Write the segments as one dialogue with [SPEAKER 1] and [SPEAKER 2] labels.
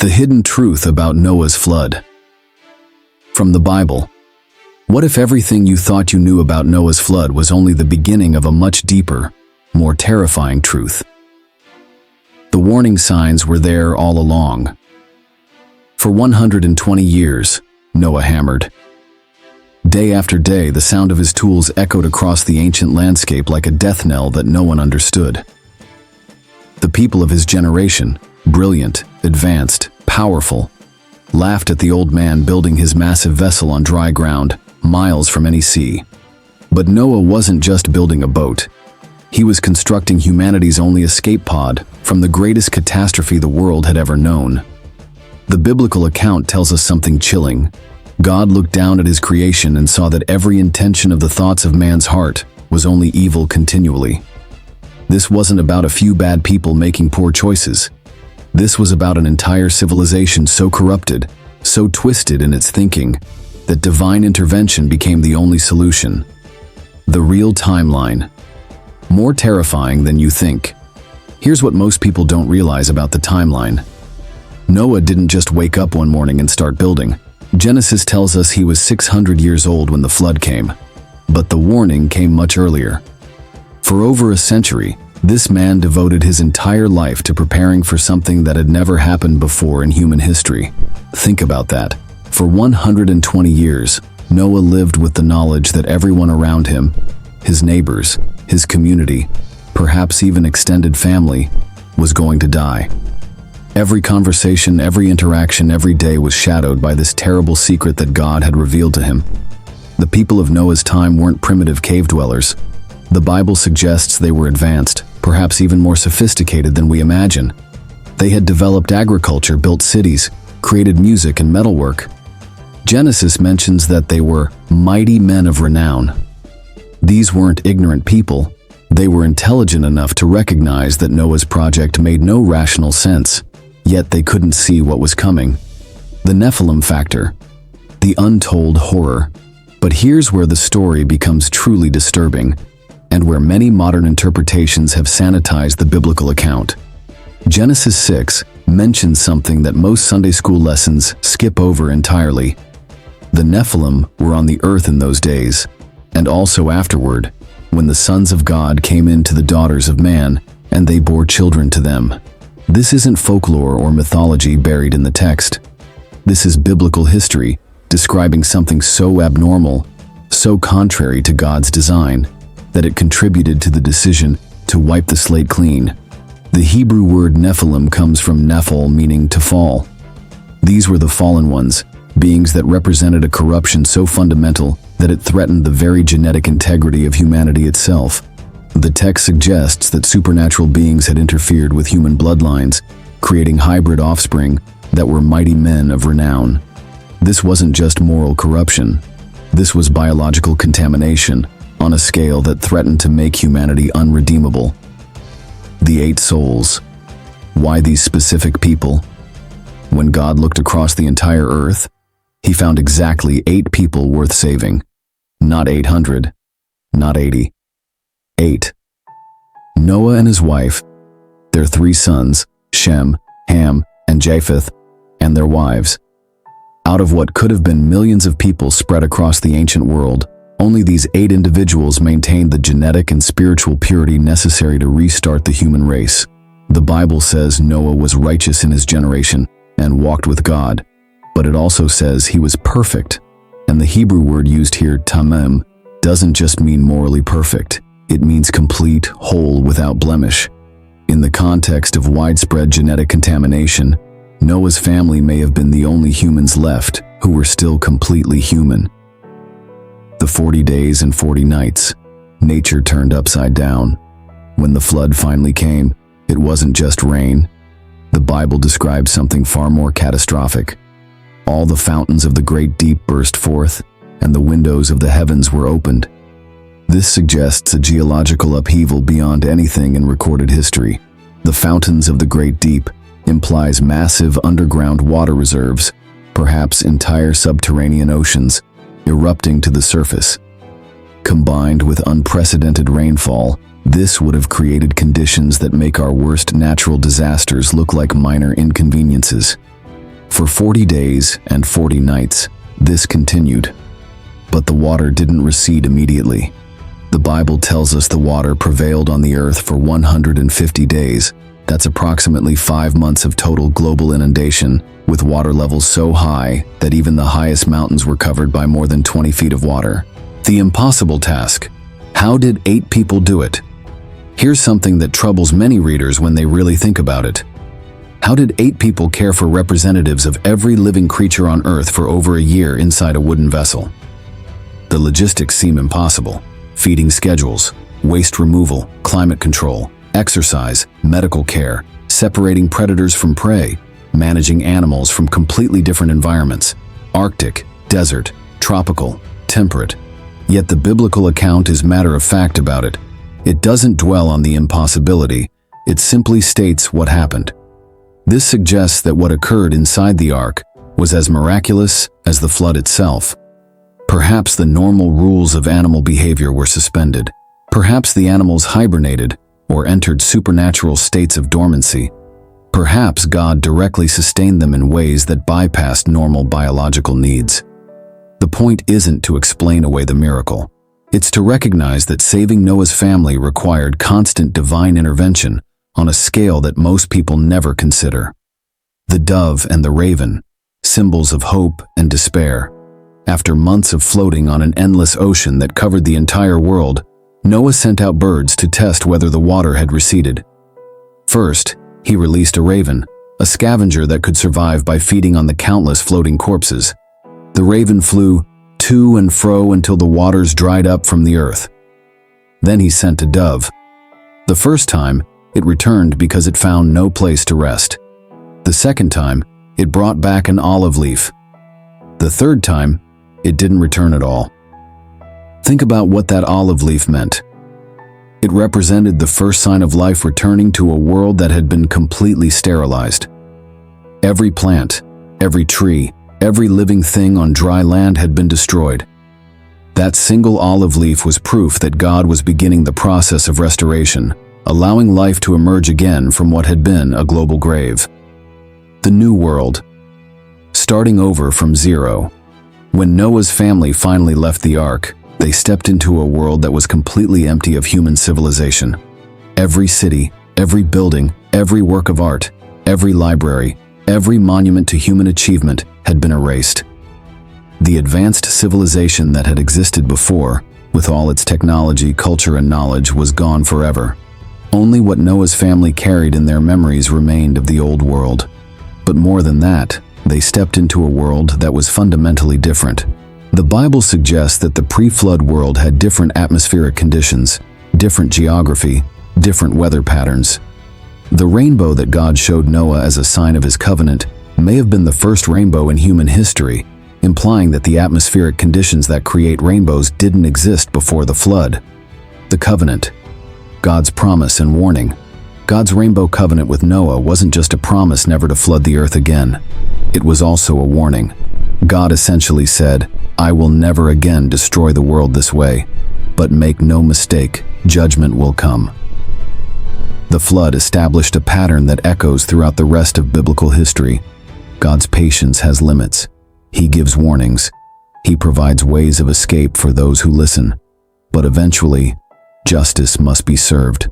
[SPEAKER 1] The hidden truth about Noah's flood. From the Bible. What if everything you thought you knew about Noah's flood was only the beginning of a much deeper, more terrifying truth? The warning signs were there all along. For 120 years, Noah hammered. Day after day, the sound of his tools echoed across the ancient landscape like a death knell that no one understood. The people of his generation, brilliant, advanced, powerful, laughed at the old man building his massive vessel on dry ground, miles from any sea. But Noah wasn't just building a boat. He was constructing humanity's only escape pod from the greatest catastrophe the world had ever known. The biblical account tells us something chilling. God looked down at his creation and saw that every intention of the thoughts of man's heart was only evil continually. This wasn't about a few bad people making poor choices. This was about an entire civilization so corrupted, so twisted in its thinking, that divine intervention became the only solution. The real timeline. More terrifying than you think. Here's what most people don't realize about the timeline. Noah didn't just wake up one morning and start building. Genesis tells us he was 600 years old when the flood came. But the warning came much earlier. For over a century, this man devoted his entire life to preparing for something that had never happened before in human history. Think about that. For 120 years, Noah lived with the knowledge that everyone around him, his neighbors, his community, perhaps even extended family, was going to die. Every conversation, every interaction, every day was shadowed by this terrible secret that God had revealed to him. The people of Noah's time weren't primitive cave dwellers. The Bible suggests they were advanced, perhaps even more sophisticated than we imagine. They had developed agriculture, built cities, created music and metalwork. Genesis mentions that they were mighty men of renown. These weren't ignorant people. They were intelligent enough to recognize that Noah's project made no rational sense, yet they couldn't see what was coming. The Nephilim factor. The untold horror. But here's where the story becomes truly disturbing, and where many modern interpretations have sanitized the biblical account. Genesis 6 mentions something that most Sunday school lessons skip over entirely. The Nephilim were on the earth in those days, and also afterward, when the sons of God came into the daughters of man, and they bore children to them. This isn't folklore or mythology buried in the text. This is biblical history, describing something so abnormal, so contrary to God's design, that it contributed to the decision to wipe the slate clean. The Hebrew word Nephilim comes from Nephil, meaning to fall. These were the fallen ones, beings that represented a corruption so fundamental that it threatened the very genetic integrity of humanity itself. The text suggests that supernatural beings had interfered with human bloodlines, creating hybrid offspring that were mighty men of renown. This wasn't just moral corruption. This was biological contamination on a scale that threatened to make humanity unredeemable. The 8 souls. Why these specific people? When God looked across the entire earth, he found exactly 8 people worth saving. Not 800, not 80. 8. Noah and his wife, their 3 sons, Shem, Ham, and Japheth, and their wives. Out of what could have been millions of people spread across the ancient world, only these 8 individuals maintained the genetic and spiritual purity necessary to restart the human race. The Bible says Noah was righteous in his generation and walked with God, but it also says he was perfect. And the Hebrew word used here, tamim, doesn't just mean morally perfect. It means complete, whole, without blemish. In the context of widespread genetic contamination, Noah's family may have been the only humans left who were still completely human. The 40 days and 40 nights, nature turned upside down. When the flood finally came, it wasn't just rain. The Bible describes something far more catastrophic. All the fountains of the great deep burst forth, and the windows of the heavens were opened. This suggests a geological upheaval beyond anything in recorded history. The fountains of the great deep implies massive underground water reserves, perhaps entire subterranean oceans, erupting to the surface. Combined with unprecedented rainfall, this would have created conditions that make our worst natural disasters look like minor inconveniences. For 40 days and 40 nights, this continued. But the water didn't recede immediately. The Bible tells us the water prevailed on the earth for 150 days. That's approximately 5 months of total global inundation, with water levels so high that even the highest mountains were covered by more than 20 feet of water. The impossible task. How did 8 people do it? Here's something that troubles many readers when they really think about it. How did 8 people care for representatives of every living creature on Earth for over a year inside a wooden vessel? The logistics seem impossible. Feeding schedules, waste removal, climate control, exercise, medical care, separating predators from prey, managing animals from completely different environments, Arctic, desert, tropical, temperate. Yet the biblical account is matter-of-fact about it. It doesn't dwell on the impossibility, it simply states what happened. This suggests that what occurred inside the ark was as miraculous as the flood itself. Perhaps the normal rules of animal behavior were suspended. Perhaps the animals hibernated or entered supernatural states of dormancy. Perhaps God directly sustained them in ways that bypassed normal biological needs. The point isn't to explain away the miracle. It's to recognize that saving Noah's family required constant divine intervention on a scale that most people never consider. The dove and the raven, symbols of hope and despair. After months of floating on an endless ocean that covered the entire world, Noah sent out birds to test whether the water had receded. First, he released a raven, a scavenger that could survive by feeding on the countless floating corpses. The raven flew to and fro until the waters dried up from the earth. Then he sent a dove. The first time, it returned because it found no place to rest. The second time, it brought back an olive leaf. The third time, it didn't return at all. Think about what that olive leaf meant. It represented the first sign of life returning to a world that had been completely sterilized. Every plant, every tree, every living thing on dry land had been destroyed. That single olive leaf was proof that God was beginning the process of restoration, allowing life to emerge again from what had been a global grave. The new world. Starting over from zero. When Noah's family finally left the ark, they stepped into a world that was completely empty of human civilization. Every city, every building, every work of art, every library, every monument to human achievement had been erased. The advanced civilization that had existed before, with all its technology, culture, and knowledge, was gone forever. Only what Noah's family carried in their memories remained of the old world. But more than that, they stepped into a world that was fundamentally different. The Bible suggests that the pre-flood world had different atmospheric conditions, different geography, different weather patterns. The rainbow that God showed Noah as a sign of his covenant may have been the first rainbow in human history, implying that the atmospheric conditions that create rainbows didn't exist before the flood. The covenant. God's promise and warning. God's rainbow covenant with Noah wasn't just a promise never to flood the earth again. It was also a warning. God essentially said, "I will never again destroy the world this way, but make no mistake, judgment will come." The flood established a pattern that echoes throughout the rest of biblical history. God's patience has limits. He gives warnings. He provides ways of escape for those who listen. But eventually, justice must be served.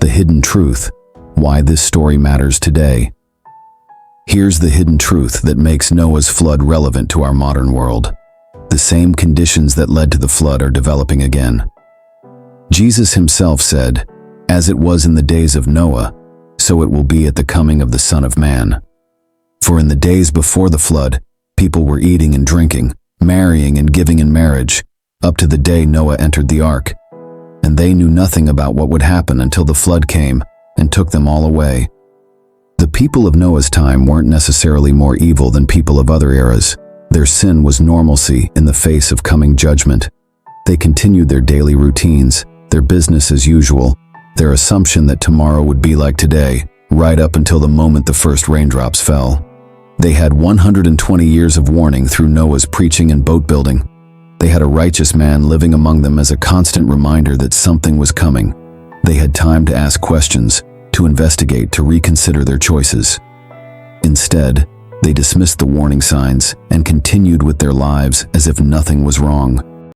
[SPEAKER 1] The hidden truth, why this story matters today. Here's the hidden truth that makes Noah's flood relevant to our modern world. The same conditions that led to the flood are developing again. Jesus himself said, "As it was in the days of Noah, so it will be at the coming of the Son of Man." For in the days before the flood, people were eating and drinking, marrying and giving in marriage, up to the day Noah entered the ark. And they knew nothing about what would happen until the flood came and took them all away. The people of Noah's time weren't necessarily more evil than people of other eras. Their sin was normalcy in the face of coming judgment. They continued their daily routines, their business as usual, their assumption that tomorrow would be like today, right up until the moment the first raindrops fell. They had 120 years of warning through Noah's preaching and boat building. They had a righteous man living among them as a constant reminder that something was coming. They had time to ask questions, to investigate, to reconsider their choices. Instead, They dismissed the warning signs and continued with their lives as if nothing was wrong.